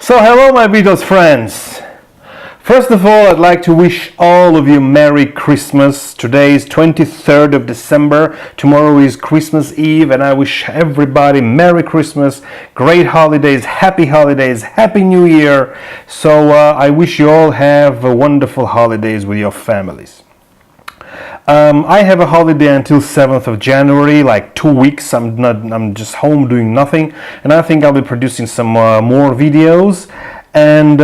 So hello my Beatles friends. First of all, I'd like to wish all of you Merry Christmas. Today is 23rd of December. Tomorrow is Christmas Eve, and I wish everybody Merry Christmas, great holidays, Happy New Year. So I wish you all have wonderful holidays with your families. I have a holiday until 7th of January, like 2 weeks. I'm just home doing nothing, and I think I'll be producing some more videos. And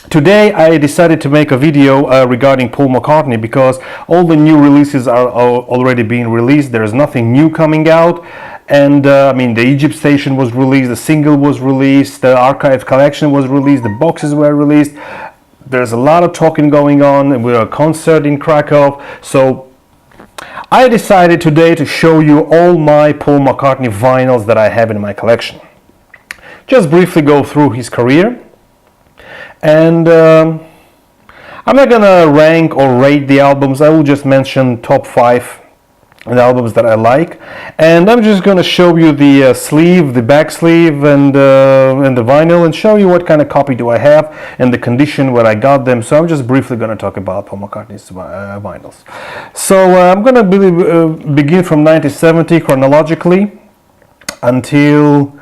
today I decided to make a video regarding Paul McCartney, because all the new releases are already being released. There is nothing new coming out. And I mean, the Egypt Station was released, the single was released, the archive collection was released, the boxes were released. There's a lot of talking going on with a concert in Krakow. So I decided today to show you all my Paul McCartney vinyls that I have in my collection. Just briefly go through his career. And I'm not gonna rank or rate the albums. I will just mention top 5 albums that I like, and I'm just gonna show you the sleeve, the back sleeve, and the vinyl, and show you what kind of copy do I have and the condition where I got them. So I'm just briefly gonna talk about Paul McCartney's vinyls. So I'm gonna begin from 1970 chronologically until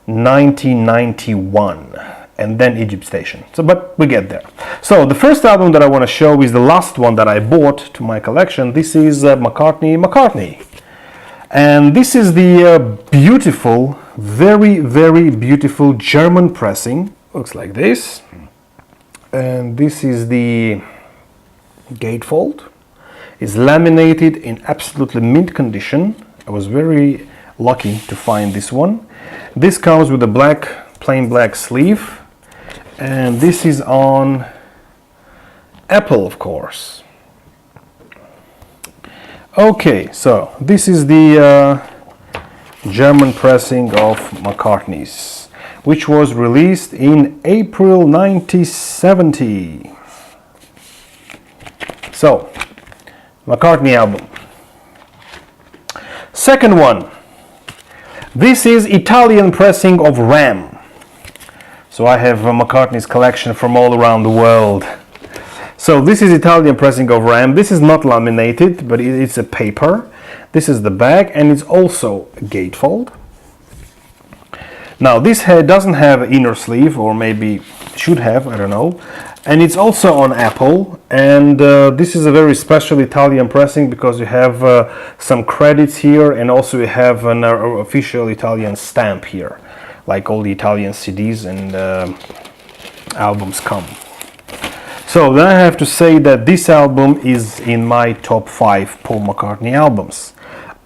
1991. And then Egypt Station. So, but we get there. So the first album that I want to show is the last one that I bought to my collection. This is McCartney. And this is the beautiful, very, very beautiful German pressing. Looks like this. And this is the gatefold. It's laminated in absolutely mint condition. I was very lucky to find this one. This comes with a plain black sleeve. And this is on Apple, of course. Okay, so this is the German pressing of McCartney's, which was released in April 1970. So, McCartney album. Second one. This is Italian pressing of Ram. So I have McCartney's collection from all around the world. So this is Italian pressing of Ram. This is not laminated, but it's a paper. This is the back, and it's also a gatefold. Now this doesn't have an inner sleeve, or maybe should have, I don't know. And it's also on Apple, and this is a very special Italian pressing because you have some credits here, and also you have an official Italian stamp here, like all the Italian CDs and albums come. So then I have to say that this album is in my top 5 Paul McCartney albums.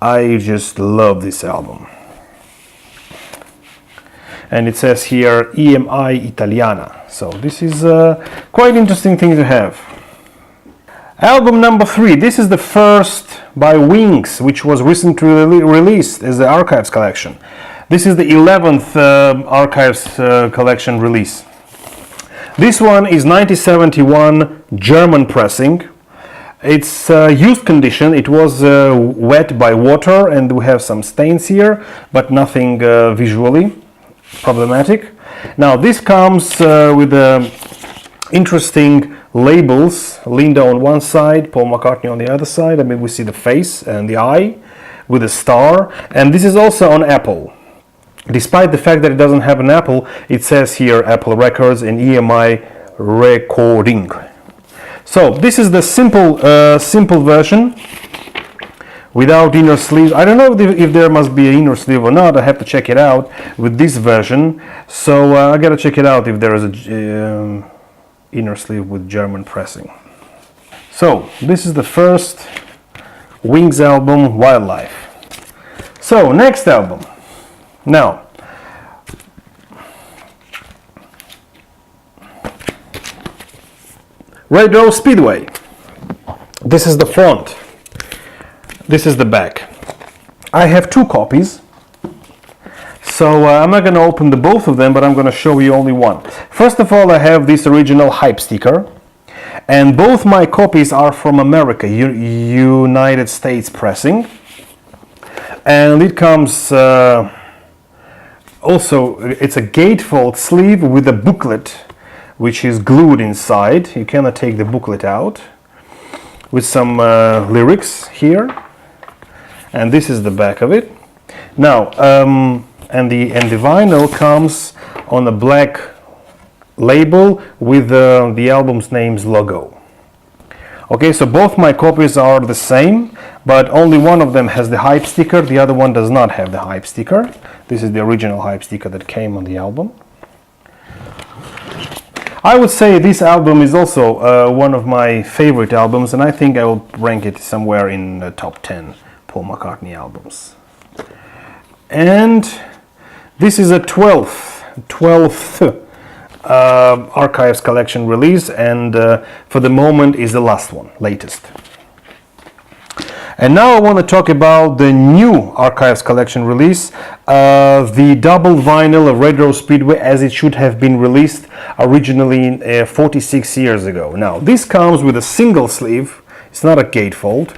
I just love this album. And it says here EMI Italiana. So this is a quite interesting thing to have. Album number 3. This is the first by Wings, which was recently released as the Archives collection. This is the 11th Archives collection release. This one is 1971 German pressing. It's used condition. It was wet by water, and we have some stains here, but nothing visually problematic. Now this comes with interesting labels. Linda on one side, Paul McCartney on the other side. I mean, we see the face and the eye with a star, and this is also on Apple. Despite the fact that it doesn't have an Apple, it says here Apple Records and EMI Recording. So this is the simple version without inner sleeve. I don't know if there must be an inner sleeve or not. I have to check it out with this version. So I gotta check it out if there is a inner sleeve with German pressing. So this is the first Wings album, Wildlife. So next album. Now, Grouse Speedway. This is the front. This is the back. I have 2 copies. So I'm not going to open both of them, but I'm going to show you only one. First of all, I have this original hype sticker. And both my copies are from America, United States pressing. And it comes also, it's a gatefold sleeve with a booklet which is glued inside. You cannot take the booklet out, with some lyrics here, and this is the back of it. Now, and the vinyl comes on a black label with the album's name's logo. Okay, so both my copies are the same, but only one of them has the hype sticker, the other one does not have the hype sticker. This is the original hype sticker that came on the album. I would say this album is also one of my favorite albums, and I think I will rank it somewhere in the top 10 Paul McCartney albums. And this is a 12th Archives collection release, and for the moment is the last one, latest. And now I want to talk about the new Archives collection release, the double vinyl of Grouse Speedway, as it should have been released originally 46 years ago. Now, this comes with a single sleeve, it's not a gatefold,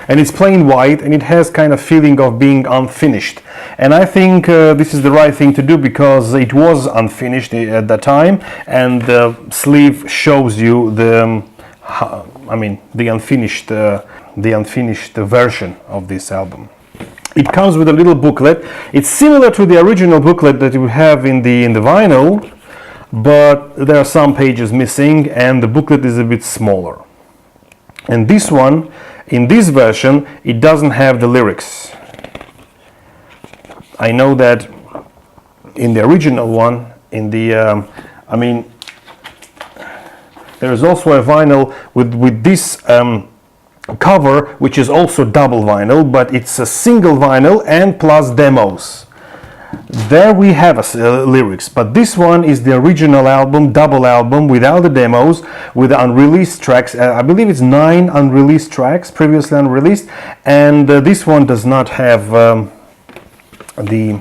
and it's plain white, and it has kind of feeling of being unfinished. And I think this is the right thing to do, because it was unfinished at that time, and the sleeve shows you the unfinished version of this album. It comes with a little booklet. It's similar to the original booklet that you have in the vinyl, but there are some pages missing, and the booklet is a bit smaller. And this one, in this version, it doesn't have the lyrics. I know that in the original one, in the there is also a vinyl with this cover, which is also double vinyl, but it's a single vinyl and plus demos. There we have lyrics, but this one is the original album, double album, without the demos, with unreleased tracks. I believe it's 9 unreleased tracks, previously unreleased, and this one does not have the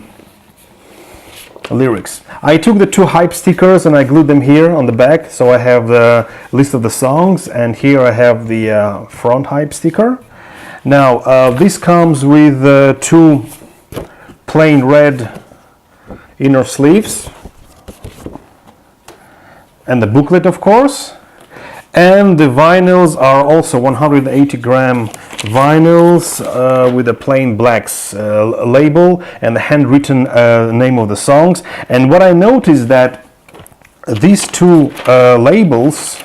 lyrics. I took the 2 hype stickers and I glued them here on the back, so I have the list of the songs, and here I have the front hype sticker. Now, this comes with 2 plain red inner sleeves, and the booklet, of course. And the vinyls are also 180-gram vinyls with a plain black label and the handwritten name of the songs. And what I noticed that these 2 labels,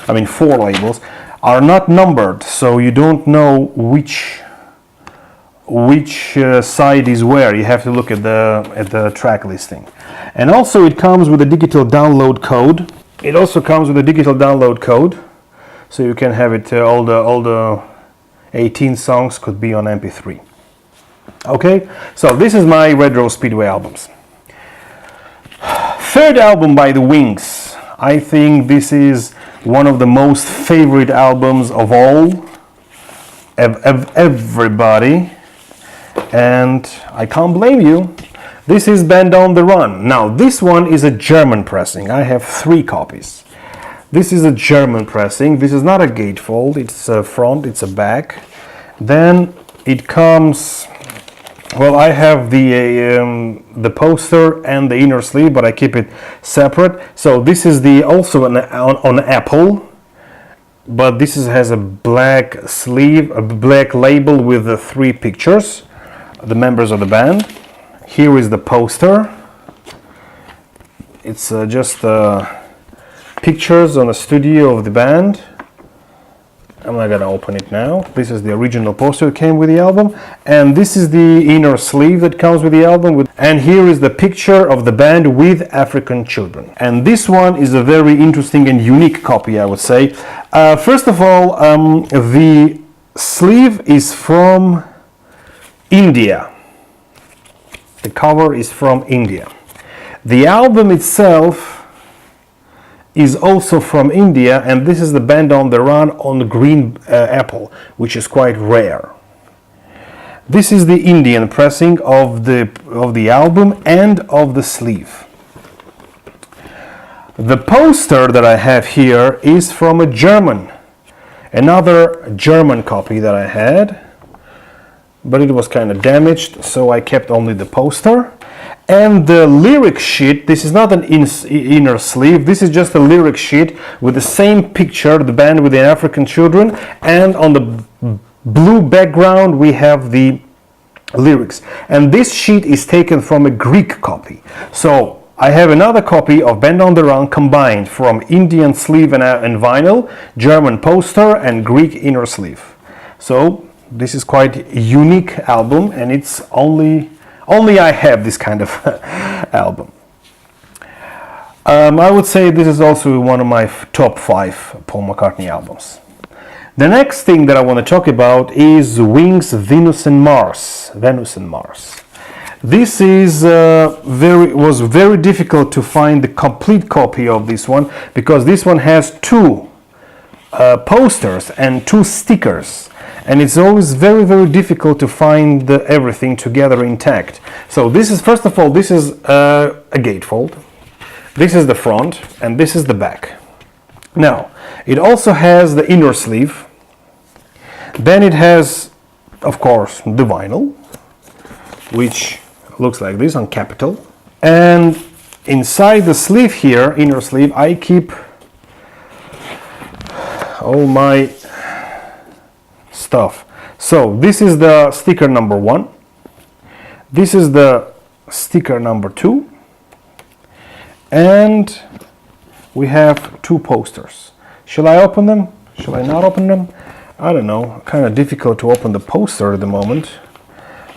4 labels, are not numbered, so you don't know which side is where. You have to look at the track listing. And also it comes with a digital download code. It also comes with a digital download code, so you can have it, all the 18 songs could be on MP3. Okay, so this is my Grouse Speedway albums. Third album by the Wings. I think this is one of the most favorite albums of all, everybody, and I can't blame you. This is Band on the Run. Now, this one is a German pressing. I have 3 copies. This is a German pressing. This is not a gatefold. It's a front, it's a back. Then it comes, well, I have the poster and the inner sleeve, but I keep it separate. So this is also on Apple, but this has a black sleeve, a black label with the 3 pictures, the members of the band. Here is the poster. It's just pictures on a studio of the band. I'm not gonna open it now. This is the original poster that came with the album, and this is the inner sleeve that comes with the album. And here is the picture of the band with African children. And this one is a very interesting and unique copy, I would say. First of all, the sleeve is from India. The cover is from India. The album itself is also from India, and this is the Band on the Run on the green apple, which is quite rare. This is the Indian pressing of the album and of the sleeve. The poster that I have here is from another German copy that I had, but it was kind of damaged, so I kept only the poster. And the lyric sheet, this is not an inner sleeve, this is just a lyric sheet with the same picture, the band with the African children, and on the blue background we have the lyrics. And this sheet is taken from a Greek copy. So I have another copy of Band on the Run combined from Indian sleeve and vinyl, German poster, and Greek inner sleeve. So this is quite a unique album, and it's only I have this kind of album. I would say this is also one of my top 5 Paul McCartney albums. The next thing that I want to talk about is Wings, Venus and Mars. This is was very difficult to find the complete copy of this one, because this one has 2 posters and 2 stickers. And it's always very, very difficult to find everything together intact. So this is, first of all, this is a gatefold. This is the front, and this is the back. Now, it also has the inner sleeve. Then it has, of course, the vinyl, which looks like this on Capitol. And inside the sleeve here, inner sleeve, I keep all my stuff. So this is the sticker number 1. This is the sticker number 2. And we have 2 posters. Shall I open them? Shall I not open them? I don't know. Kind of difficult to open the poster at the moment.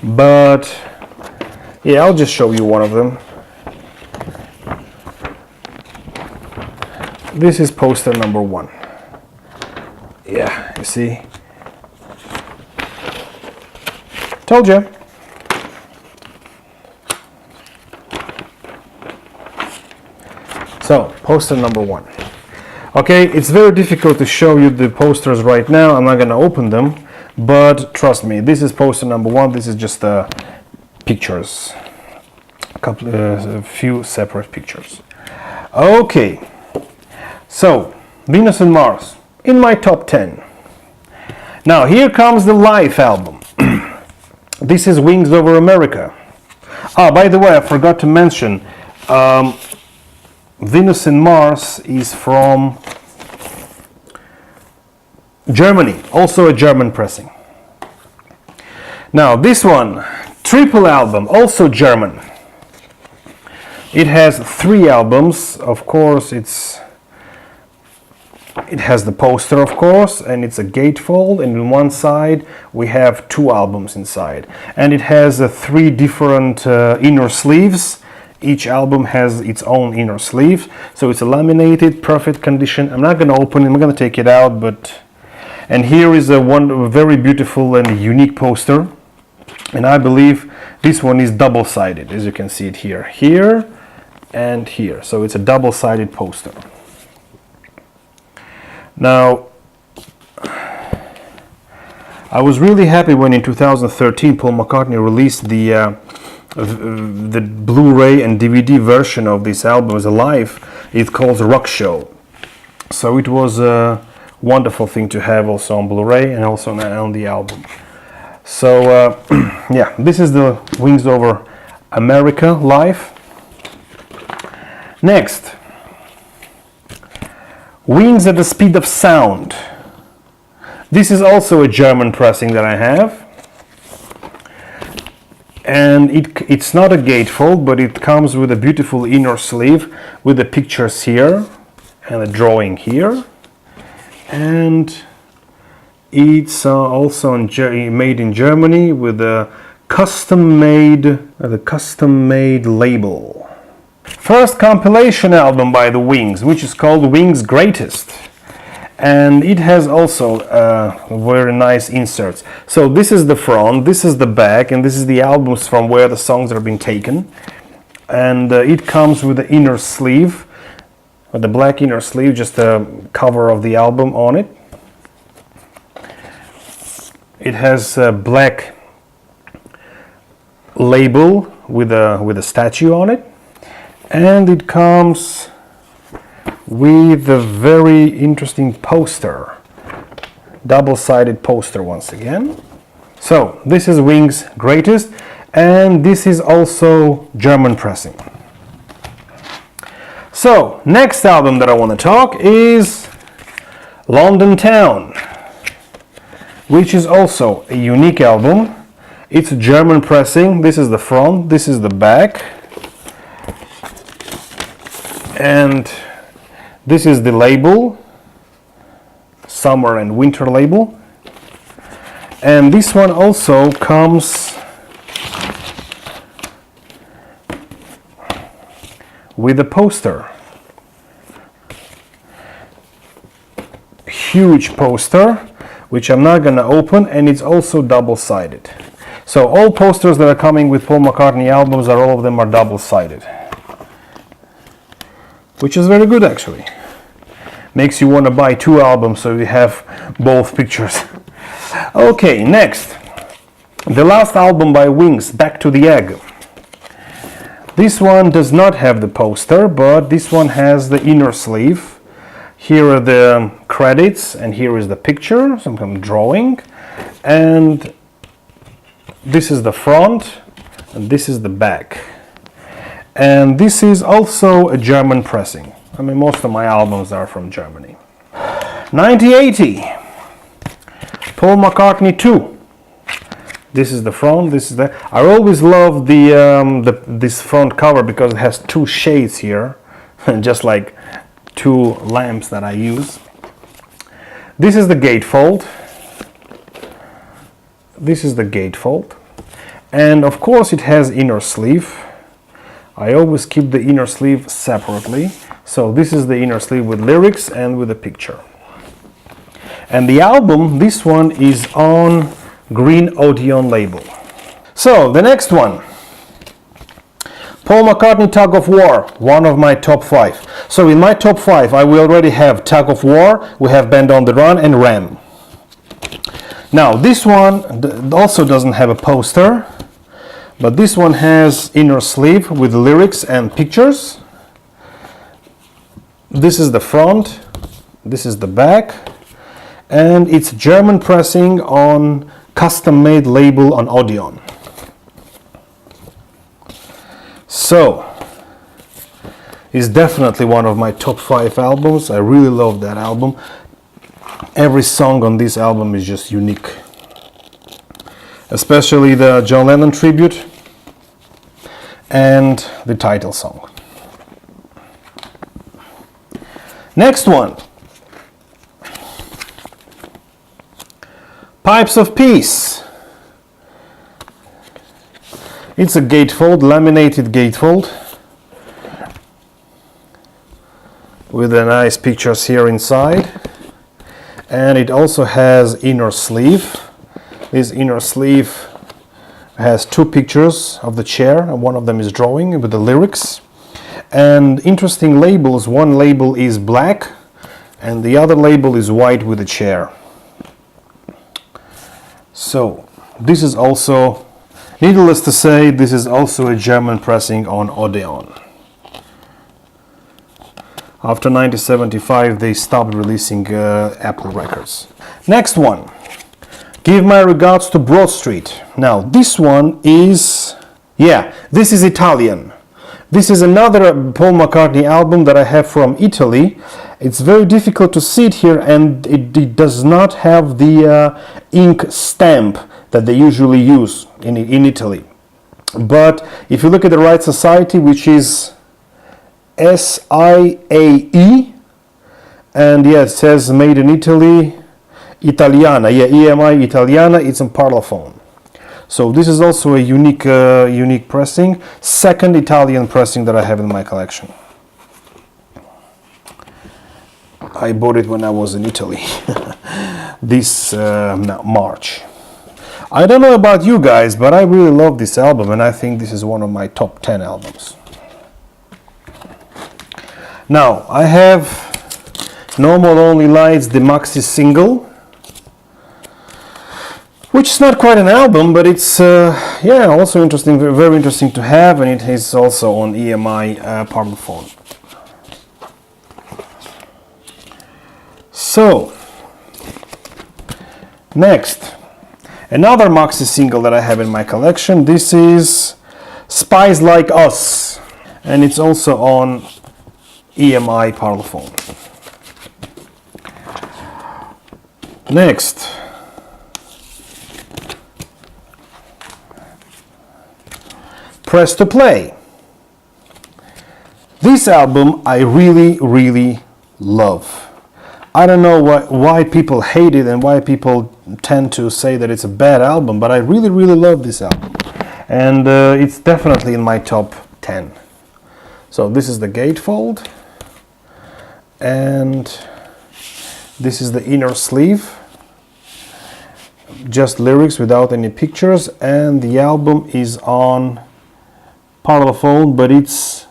But yeah, I'll just show you one of them. This is poster number 1. Yeah, you see? Told you. So, poster number 1. Okay, it's very difficult to show you the posters right now. I'm not going to open them, but trust me, this is poster number 1. This is just pictures, a few separate pictures. Okay, so Venus and Mars in my top 10. Now here comes the live album. This is Wings Over America. Ah, by the way, I forgot to mention, Venus and Mars is from Germany, also a German pressing. Now this one, triple album, also German. It has 3 albums, of course. It has the poster, of course, and it's a gatefold, and on one side we have 2 albums inside, and it has 3 different inner sleeves. Each album has its own inner sleeve, so it's a laminated, perfect condition. I'm not going to open it, I'm going to take it out, and here is a very beautiful and unique poster, and I believe this one is double-sided, as you can see it here and here, so it's a double-sided poster. Now, I was really happy when in 2013 Paul McCartney released the Blu-ray and DVD version of this album as a live. It's called Rock Show. So it was a wonderful thing to have also on Blu-ray and also on the album. So yeah, this is the Wings Over America live. Next, Wings at the Speed of Sound. This is also a German pressing that I have. And it's not a gatefold, but it comes with a beautiful inner sleeve with the pictures here and a drawing here. And it's also made in Germany with a custom-made label. First compilation album by the Wings, which is called Wings Greatest, and it has also very nice inserts. So this is the front, this is the back, and this is the albums from where the songs are being taken. And it comes with the inner sleeve, the black inner sleeve, just a cover of the album on it. It has a black label with a statue on it. And it comes with a very interesting poster, double-sided poster once again. So this is Wings Greatest, and this is also German pressing. So, next album that I want to talk is London Town, which is also a unique album. It's a German pressing. This is the front, this is the back, and this is the label, summer and winter label. And this one also comes with a poster. Huge poster, which I'm not gonna open, and it's also double-sided. So all posters that are coming with Paul McCartney albums all of them are double-sided, which is very good actually. Makes you want to buy two albums so you have both pictures. Okay, next, the last album by Wings, Back to the Egg. This one does not have the poster, but this one has the inner sleeve. Here are the credits, and here is the picture, some kind of drawing. And this is the front, and this is the back. And this is also a German pressing. I mean, most of my albums are from Germany. 1980, Paul McCartney 2. This is the front, this is the... I always love this front cover because it has two shades here, just like two lamps that I use. This is the gatefold. This is the gatefold. And of course it has inner sleeve. I always keep the inner sleeve separately. So this is the inner sleeve with lyrics and with a picture. And the album, this one is on green Odeon label. So the next one, Paul McCartney Tug of War, one of my top 5. So in my top 5 we already have Tug of War, we have Band on the Run and Ram. Now this one also doesn't have a poster, but this one has inner sleeve with lyrics and pictures. This is the front, this is the back, and it's German pressing on custom-made label on Odeon. So, it's definitely one of my top 5 albums. I really love that album. Every song on this album is just unique. Especially the John Lennon tribute and the title song. Next one. Pipes of Peace. It's a gatefold, laminated gatefold, with the nice pictures here inside. And it also has inner sleeve. This inner sleeve has two pictures of the chair, and one of them is drawing with the lyrics. And interesting labels, one label is black and the other label is white with a chair. So this is also, needless to say, this is also a German pressing on Odeon. After 1975 they stopped releasing Apple records. Next one, Give My Regards to Broad Street. Now this one is, this is Italian. This is another Paul McCartney album that I have from Italy. It's very difficult to see it here, and it does not have the ink stamp that they usually use in Italy. But if you look at the Right Society, which is SIAE, and it says made in Italy, Italiana, EMI Italiana, it's in Parlophone. So this is also a unique pressing, second Italian pressing that I have in my collection. I bought it when I was in Italy this March. I don't know about you guys, but I really love this album, and I think this is one of my top 10 albums. Now I have Normal Only Lights, the maxi single, which is not quite an album, but it's also interesting, very interesting to have, and it is also on EMI Parlophone. So next, Another maxi single that I have in my collection, this is Spies Like Us, and it's also on EMI Parlophone. Next, Press to Play. This album I really love. I don't know why people hate it and why people tend to say that it's a bad album, but I really love this album. And it's definitely in my top 10. So this is the gatefold, and this is the inner sleeve. Just lyrics without any pictures, and the album is on Parlophone, but is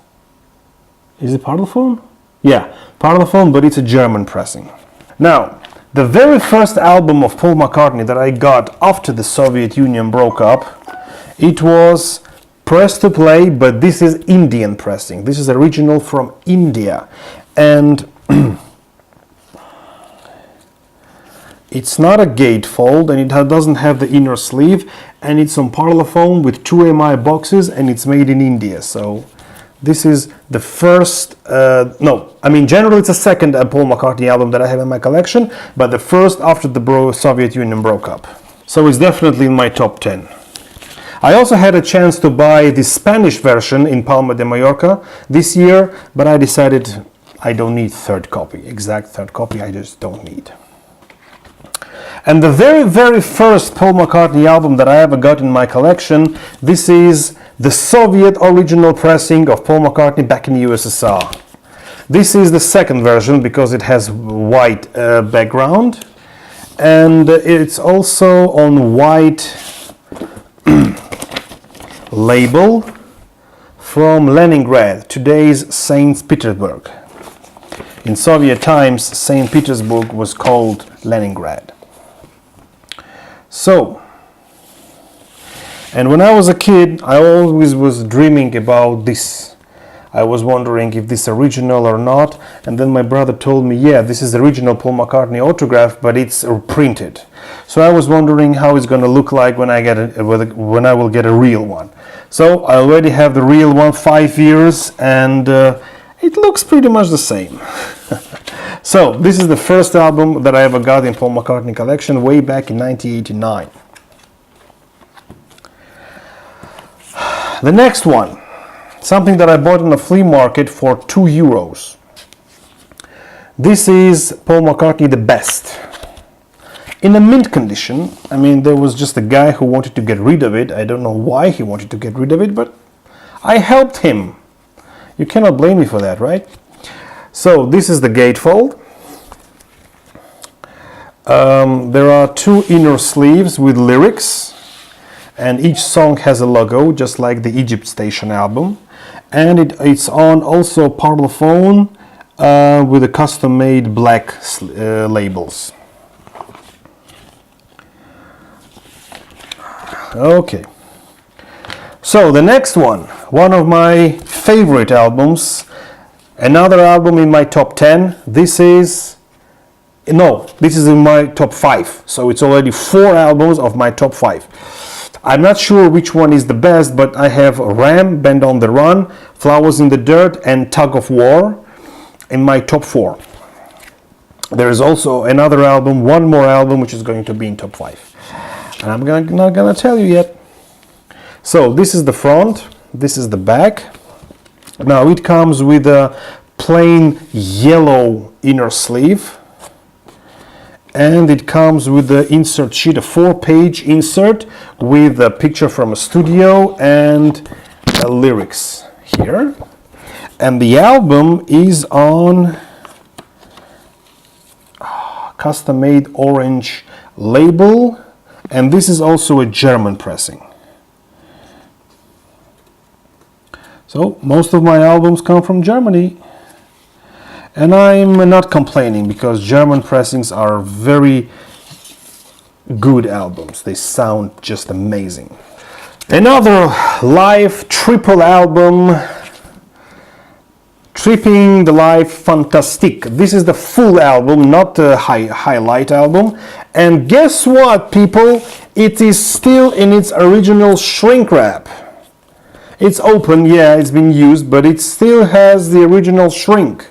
it Parlophone? Yeah, Parlophone, but it's a German pressing. Now, the very first album of Paul McCartney that I got after the Soviet Union broke up, it was Press to Play, but this is Indian pressing. This is original from India, and it's not a gatefold, and it doesn't have the inner sleeve, and it's on Parlophone with 2 EMI boxes, and it's made in India. So this is the first, generally it's a second Paul McCartney album that I have in my collection, but the first after the Soviet Union broke up. So it's definitely in my top 10. I also had a chance to buy the Spanish version in Palma de Mallorca this year, but I decided I don't need exact third copy, I just don't need. And the very first Paul McCartney album that I ever got in my collection, this is the Soviet original pressing of Paul McCartney back in the USSR. This is the second version because it has white background, and it's also on white label from Leningrad, today's St. Petersburg. In Soviet times, St. Petersburg was called Leningrad. So, and when I was a kid, I always was dreaming about this. I was wondering if this is original or not, and then my brother told me, yeah, this is the original Paul McCartney autograph, but it's printed. So I was wondering how it's going to look like when I will get a real one. So I already have the real one, 5 years, and it looks pretty much the same. So this is the first album that I ever got in Paul McCartney collection way back in 1989. The next one, something that I bought in a flea market for €2. This is Paul McCartney The Best. In a mint condition. I mean, there was just a guy who wanted to get rid of it. I don't know why he wanted to get rid of it, but I helped him. You cannot blame me for that, right? So this is the gatefold. There are 2 inner sleeves with lyrics, and each song has a logo, just like the Egypt Station album. And it's on also Parlophone with a custom-made black labels. Okay. So the next one of my favorite albums, another album in my top 10. This is in my top 5. So it's already 4 albums of my top 5. I'm not sure which one is the best, but I have Ram, Band on the Run, Flowers in the Dirt, and Tug of War in my top 4. There is also another album, one more album, which is going to be in top 5. And I'm not gonna tell you yet. So this is the front, this is the back. Now it comes with a plain yellow inner sleeve, and it comes with the insert sheet, a 4-page insert with a picture from a studio and lyrics here. And the album is on custom-made orange label, and this is also a German pressing. So most of my albums come from Germany, and I'm not complaining because German pressings are very good albums. They sound just amazing. Another live triple album, Tripping the Life Fantastique. This is the full album, not the highlight album. And guess what, people? It is still in its original shrink wrap. It's open, yeah, it's been used, but it still has the original shrink.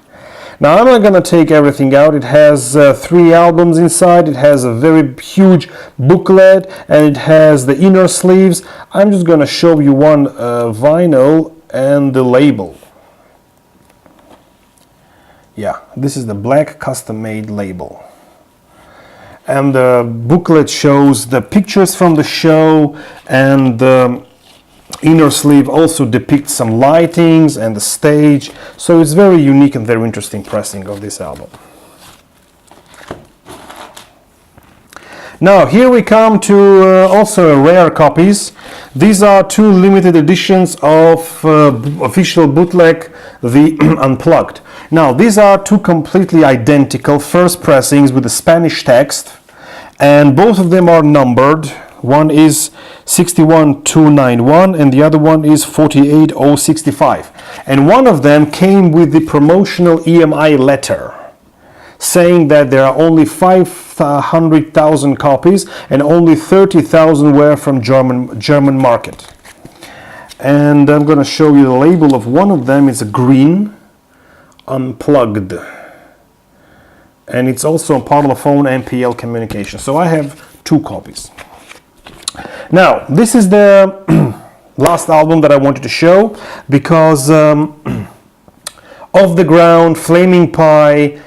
Now I'm not going to take everything out. It has 3 albums inside. It has a very huge booklet, and it has the inner sleeves. I'm just going to show you one vinyl and the label. Yeah, this is the black custom-made label. And the booklet shows the pictures from the show, and the inner sleeve also depicts some lightings and the stage. So it's very unique and very interesting pressing of this album. Now here we come to also rare copies. These are 2 limited editions of official bootleg, the Unplugged. Now these are 2 completely identical first pressings with the Spanish text, and both of them are numbered. One is 61291 and the other one is 48065. And one of them came with the promotional EMI letter saying that there are only 500,000 copies and only 30,000 were from German market. And I'm going to show you the label of one of them. It's a green Unplugged. And it's also a Parlophone MPL communication. So I have 2 copies. Now, this is the last album that I wanted to show because Off the Ground, Flaming Pie,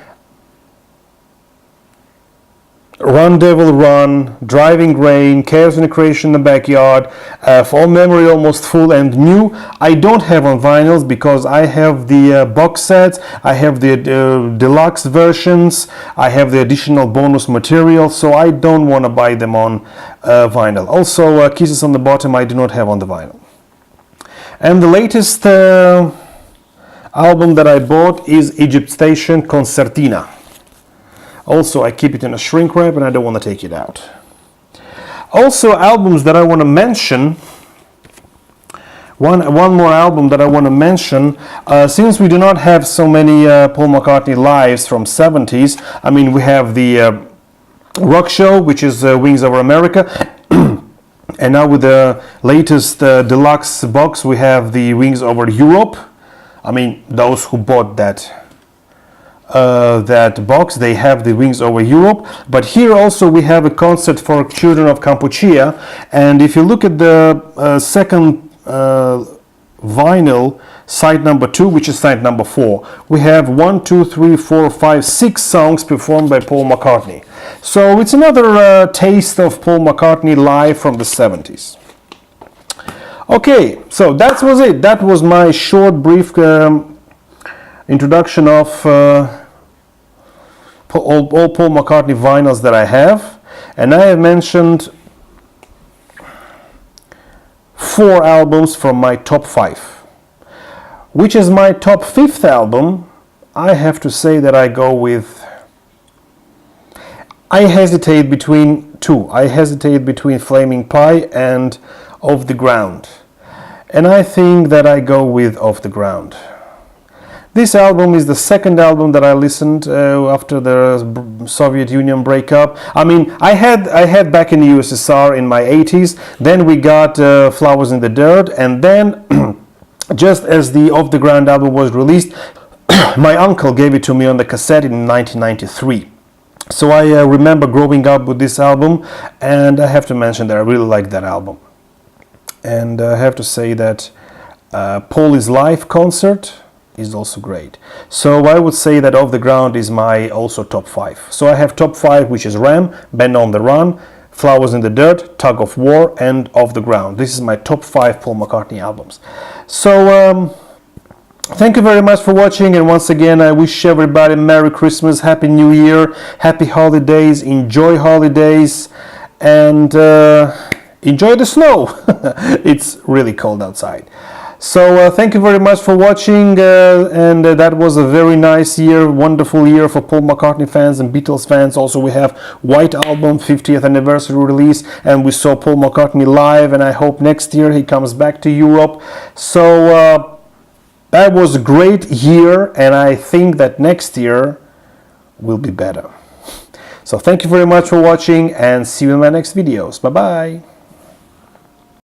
Run Devil Run, Driving Rain, Chaos and Creation in the Backyard, For Memory Almost Full, and New. I don't have on vinyls because I have the box sets, I have the deluxe versions, I have the additional bonus material, so I don't want to buy them on vinyl. Also, Kisses on the Bottom I do not have on the vinyl. And the latest album that I bought is Egypt Station Concertina. Also, I keep it in a shrink wrap and I don't want to take it out. Also, albums that I want to mention. One more album that I want to mention. Since we do not have so many Paul McCartney lives from 70s, I mean, we have the Rock Show, which is Wings Over America. And now with the latest deluxe box, we have the Wings Over Europe. I mean, those who bought that box, they have the Wings Over Europe. But here also we have a concert for children of Kampuchea, and if you look at the second vinyl, side number 2, which is side number 4, we have 1, 2, 3, 4, 5, 6 songs performed by Paul McCartney. So it's another taste of Paul McCartney live from the 70s. Okay, so that was it. That was my short, brief introduction of all Paul McCartney vinyls that I have, and I have mentioned 4 albums from my top 5. Which is my top 5th album? I have to say that I go with... I hesitate between 2. I hesitate between Flaming Pie and Off the Ground. And I think that I go with Off the Ground. This album is the second album that I listened after the Soviet Union breakup. I mean, I had back in the USSR in my 80s. Then we got Flowers in the Dirt, and then just as the Off the Ground album was released, my uncle gave it to me on the cassette in 1993. So I remember growing up with this album, and I have to mention that I really like that album. And I have to say that Paul's live concert is also great. So I would say that Off the Ground is my also top 5. So I have top 5, which is Ram, Band on the Run, Flowers in the Dirt, Tug of War, and Off the Ground. This is my top 5 Paul McCartney albums. So thank you very much for watching, and once again I wish everybody Merry Christmas, Happy New Year, Happy Holidays, enjoy holidays, and enjoy the snow. It's really cold outside. So thank you very much for watching, and that was a very nice year, wonderful year for Paul McCartney fans and Beatles fans. Also we have White Album 50th anniversary release, and we saw Paul McCartney live, and I hope next year he comes back to Europe. So that was a great year, and I think that next year will be better. So thank you very much for watching and see you in my next videos. Bye bye.